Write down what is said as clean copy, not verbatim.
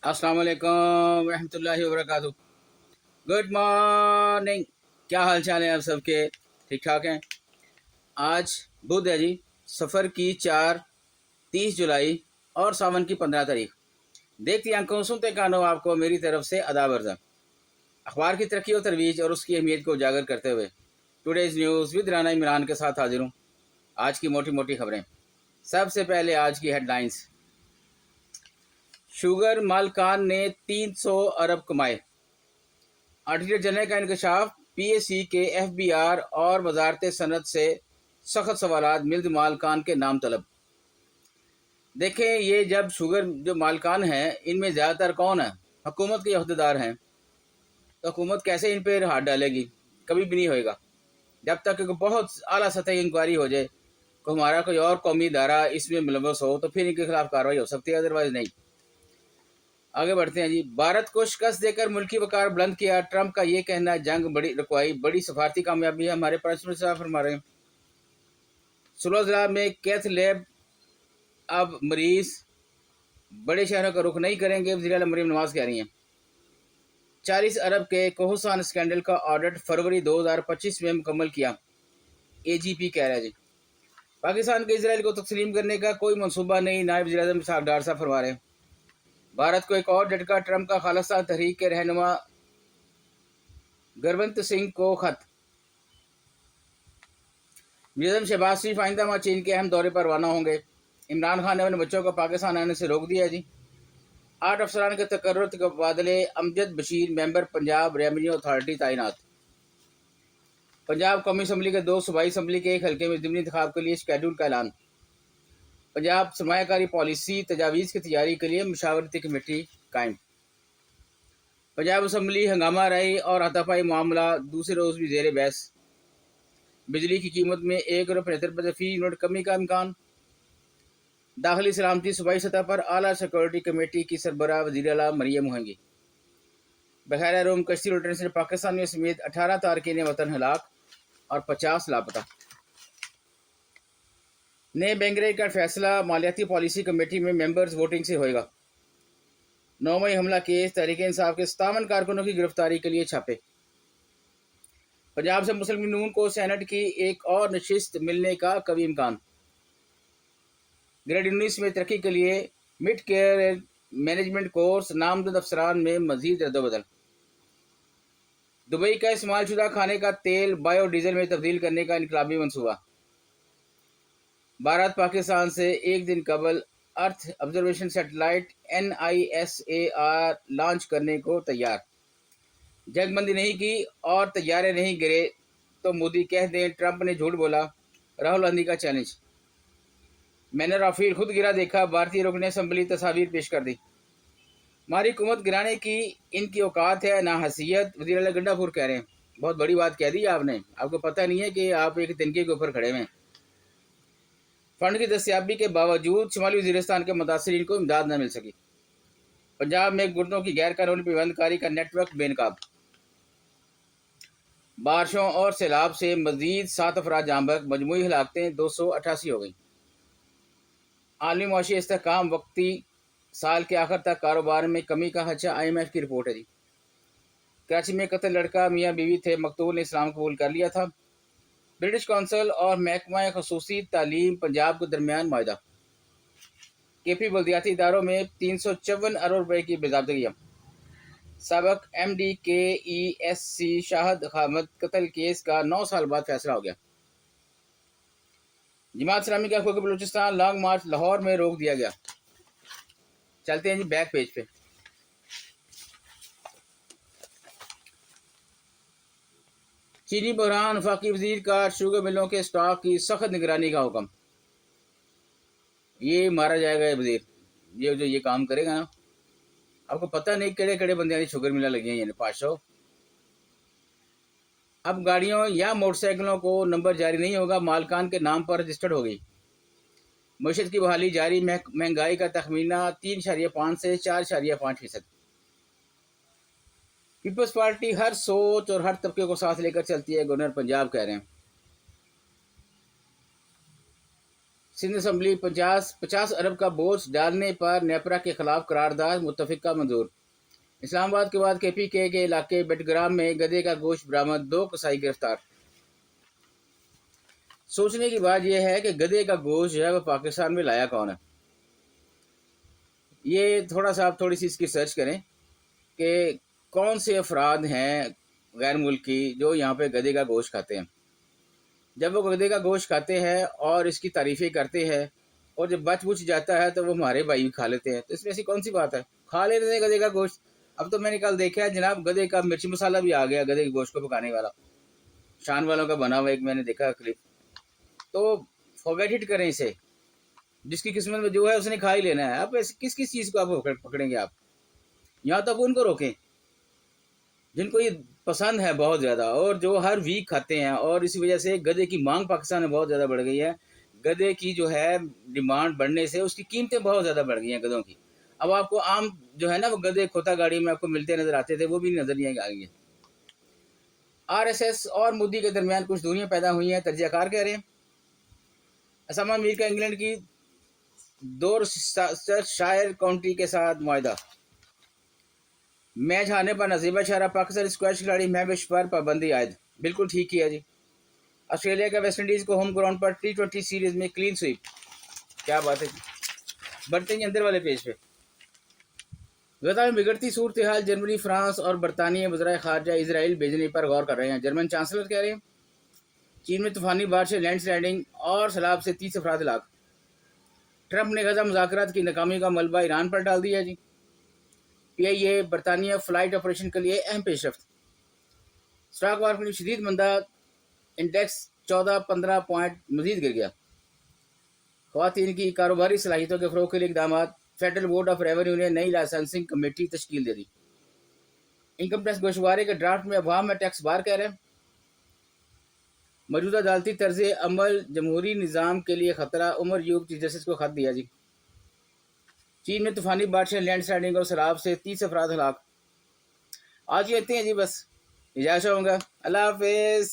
अस्सलाम वालेकुम रहमतुल्लाहि व बरकातहू। Good morning. क्या हाल चाल है आप सबके? ठीक ठाक हैं। आज बुध है जी। सफ़र की 30 जुलाई और सावन की 15 तारीख। देखती आंखों सुनते कानों आपको मेरी तरफ से अदाब अर्ज़ा। अखबार की तरक्की और तरवीज और उसकी अहमियत को उजागर करते हुए today's news with Rana Imran के साथ हाजिर हूँ। आज की मोटी मोटी खबरें। सबसे पहले आज की हेडलाइंस। शुगर मालकान ने 300 अरब कमाए। ऑडिटर जनरल का इंकशाफ। पीएसी के एफबीआर और वजारत सनत से सख्त सवालात। मिल्द मालकान के नाम तलब। देखें, ये जब शुगर जो मालकान हैं इनमें ज़्यादातर कौन है? हुकूमत के अहदेदार हैं। तो हुकूमत कैसे इन पर हाथ डालेगी? कभी भी नहीं होएगा जब तक कि बहुत आला सतह की इंक्वायरी हो जाए कि हमारा कोई और कौमी इदारा इसमें मुलव्वस हो तो फिर इनके खिलाफ कार्रवाई हो सकती है, अदरवाइज नहीं। आगे बढ़ते हैं जी। भारत को शिकस्त देकर मुल्की वकार बुलंद किया। ट्रंप का ये कहना जंग बड़ी रुकवाई बड़ी सफारती कामयाबी है। हमारे परराष्ट्र मंत्री साहब फरमा रहे हैं। 16 जिला में कैथ लैब अब मरीज बड़े शहरों का रुख नहीं करेंगे, वज़ीर आला मरीम नवाज कह रही हैं। 40 अरब के कोहसान स्कैंडल का ऑडिट फरवरी 2025 में मुकम्मल किया, एजीपी कह रहा है जी। पाकिस्तान के इसराइल को तस्लीम करने का कोई मनसूबा नहीं, नायब वज़ीर आज़म साहब डार साहब फरमा रहे हैं। भारत को एक और झटका। ट्रंप का खालिस्तान तहरीक के रहनुमा गुरवंत सिंह को खत। वज़ीर शहबाज शरीफ आइंदा माह चीन के अहम दौरे पर रवाना होंगे। इमरान खान ने अपने बच्चों को पाकिस्तान आने से रोक दिया जी। 8 अफसरान के तकर्रुर के बदले Amjad Bashir member Punjab revenue authority तैनात। पंजाब कौमी असम्बली के 2 सूबाई असम्बली के एक हल्के में ज़मीनी इंतखाब के लिए शेड्यूल का ऐलान। पंजाब सरमायाकारी पॉलिसी तजावीज़ की तैयारी के लिए मशावरती कमेटी कायम। पंजाब असम्बली हंगामा रही और हाथापाई मामला दूसरे रोज़ भी ज़ेर बहस। बिजली की कीमत में 1.75 फी यूनिट कमी का इम्कान। दाखिली सलामती सूबाई सतह पर आला सिक्योरिटी कमेटी की सरबराह वज़ीर आला मरियम होंगी। बहरा रूम कश्ती लुटने से पाकिस्तान में समेत 18 तारकीन वतन हलाक और 50 लापता। नए बैंक रेट का फैसला मालियाती पॉलिसी कमेटी में मेंबर्स वोटिंग से होएगा। 9 मई हमला केस। तहरीक इंसाफ के 57 कारकुनों की गिरफ्तारी के लिए छापे। पंजाब से मुस्लिम नून को सेनेट की एक और नशिस्त मिलने का कभी इम्कान। ग्रेड 19 में तरक्की के लिए मिड केयर मैनेजमेंट कोर्स। नामजद अफसरान में मजीद रद्दोबदल। दुबई का इस्तेमालशुदा खाने का तेल बायोडीजल में तब्दील करने का इनकलाबी मनसूबा। भारत पाकिस्तान से एक दिन कबल earth observation satellite NISAR launch करने को तैयार। जंगबंदी नहीं की और तैयारे नहीं गिरे तो मोदी कह दें ट्रंप ने झूठ बोला। राहुल गांधी का चैलेंज। मैंने राफेल खुद गिरा देखा। भारतीय रुकन असम्बली तस्वीर पेश कर दी। हमारी हुकूमत गिराने की इनकी औकात है ना हैसियत, वज़ीर आला गंडापुर कह रहे हैं। बहुत बड़ी बात कह दी आपने। आपको पता नहीं है कि आप एक तिनके के ऊपर खड़े हैं। फंड की दस्तियाबी के बावजूद शुमाली वज़ीरिस्तान के मुतासरीन को इमदाद न मिल सकी। पंजाब में गुर्दों की गैर कानूनी पिबंदकारी का नेटवर्क बेनकाब। बारिशों और सैलाब से मजीद 7 अफराद जांबक। मजमूई हलाकतें 288 हो गई। आलमी मुआशी इस्तेहकाम वक्ती साल के आखिर तक कारोबार में कमी का खदशा। IMF की रिपोर्ट है जी। कराची में कत्ल लड़का मियाँ बीवी थे, मकतूल ने इस्लाम कबूल कर लिया था। ब्रिटिश कौंसिल और महकमा खसूसी तालीम पंजाब के दरमियान माहिदा। KP बल्दियाती इदारों में 354 अरब रुपए की बेज़ाब्तगियाँ। सबक MD KESC शाहद अहमद कत्ल केस का 9 साल बाद फैसला हो गया। जमात इस्लामी का हकूक़ बलूचिस्तान लॉन्ग मार्च लाहौर में रोक दिया गया। चलते हैं जी बैक पेज पे। चीनी बहरान। वफाकी वजीर का शुगर मिलों के स्टॉक की सख्त निगरानी का हुक्म। ये मारा जाएगा ये वजीर, ये जो ये काम करेगा ना। आपको पता नहीं केड़े केड़े बंदे शुगर मिला लगी हैं 500। अब गाड़ियों या मोटरसाइकिलों को नंबर जारी नहीं होगा, मालकान के नाम पर रजिस्टर्ड होगी। मईशत की बहाली जारी। महंगाई का तखमीना 3.5 से 4.5%। पीपल्स पार्टी हर सोच और हर तबके को साथ लेकर चलती है, गवर्नर पंजाब कह रहे हैं। सिंध असम्बली 50 अरब का बोझ डालने पर नेपरा के खिलाफ करारदाद मुत्तफिका मंजूर। इस्लामाबाद के बाद KPK के इलाके बेटग्राम में गधे का गोश्त बरामद, 2 कसाई गिरफ्तार। सोचने की बात यह है कि गधे का गोश्त जो है वो पाकिस्तान में लाया कौन है। ये थोड़ा सा आप थोड़ी सी इसकी सर्च करें कि कौन से अफराद हैं गैर मुल्की जो यहाँ पे गधे का गोश्त खाते हैं। जब वो गधे का गोश्त खाते हैं और इसकी तारीफ़ें करते हैं और जब बच बुच जाता है तो वो हमारे भाई भी खा लेते हैं, तो इसमें ऐसी कौन सी बात है, खा लेते हैं गधे का गोश्त। अब तो मैंने कल देखा है जनाब, गधे का मिर्ची मसाला भी आ गया, गधे के गोश्त को पकाने वाला, शान वालों का बना हुआ एक मैंने देखा क्लिप। तो फॉरगेट इट करें इसे, जिसकी किस्मत में जो है उसने खा ही लेना है। आप किस किस चीज़ को आप पकड़ेंगे आप, यहाँ तो आप उनको रोकें जिनको ये पसंद है बहुत ज़्यादा और जो हर वीक खाते हैं, और इसी वजह से गधे की मांग पाकिस्तान में बहुत ज़्यादा बढ़ गई है। गधे की जो है डिमांड बढ़ने से उसकी कीमतें बहुत ज़्यादा बढ़ गई हैं गधों की। अब आपको आम जो है ना वो गधे खोता गाड़ी में आपको मिलते नज़र आते थे, वो भी नज़र नहीं आ गई है। RSS और मोदी के दरमियान कुछ दूरियां पैदा हुई हैं, तर्जयकार कह रहे हैं। असामा मीर का इंग्लैंड की डोरशायर काउंटी के साथ मुआहदा। मैच हारने पर नजीबा शारा पाकिस्तान स्क्वैश खिलाड़ी महविश पर पाबंदी आयद। बिल्कुल ठीक किया जी। ऑस्ट्रेलिया का वेस्ट इंडीज़ को होम ग्राउंड पर T20 सीरीज में क्लीन स्वीप। क्या बात है जी। बढ़ते हैं अंदर वाले पेज पे। गजा में बिगड़ती सूरत हाल, जर्मनी, फ्रांस और बरतानिया वज़राए ख़ारजा इसराइल भेजने पर गौर कर रहे हैं। जर्मन चांसलर कह रहे हैं। चीन में तूफानी बारिश, लैंडस्लाइडिंग और सैलाब से 30 अफराद हलाक। ट्रंप ने गजा मुज़ाकरात की नाकामी का मलबा ईरान पर डाल दिया जी। PIA बरतानिया फ्लाइट ऑपरेशन के लिए अहम पेशरफ्त। स्टॉक मार्केट में शदीद मंदा, इंडेक्स 14-15 पॉइंट मजीद गिर गया। ख़वातीन की कारोबारी सलाहियतों के फ़रोग़ के लिए इक़दाम। फेडरल बोर्ड ऑफ रेवेन्यू ने नई लाइसेंसिंग कमेटी तश्कील दे दी। इनकम टैक्स गोशवारे के ड्राफ्ट में अवाम में टैक्स बार कह रहे हैं। मौजूदा अदालती तर्ज अमल जमहूरी निज़ाम के लिए ख़तरा, उमर यूब चीफ जस्टिस को खत दिया जी। चीन में तूफानी बारिशें, लैंडस्लाइडिंग और सैलाब से 30 अफराद हलाक। आज लेते हैं जी, बस इजाज़त होगा। अल्लाह हाफ़िज़।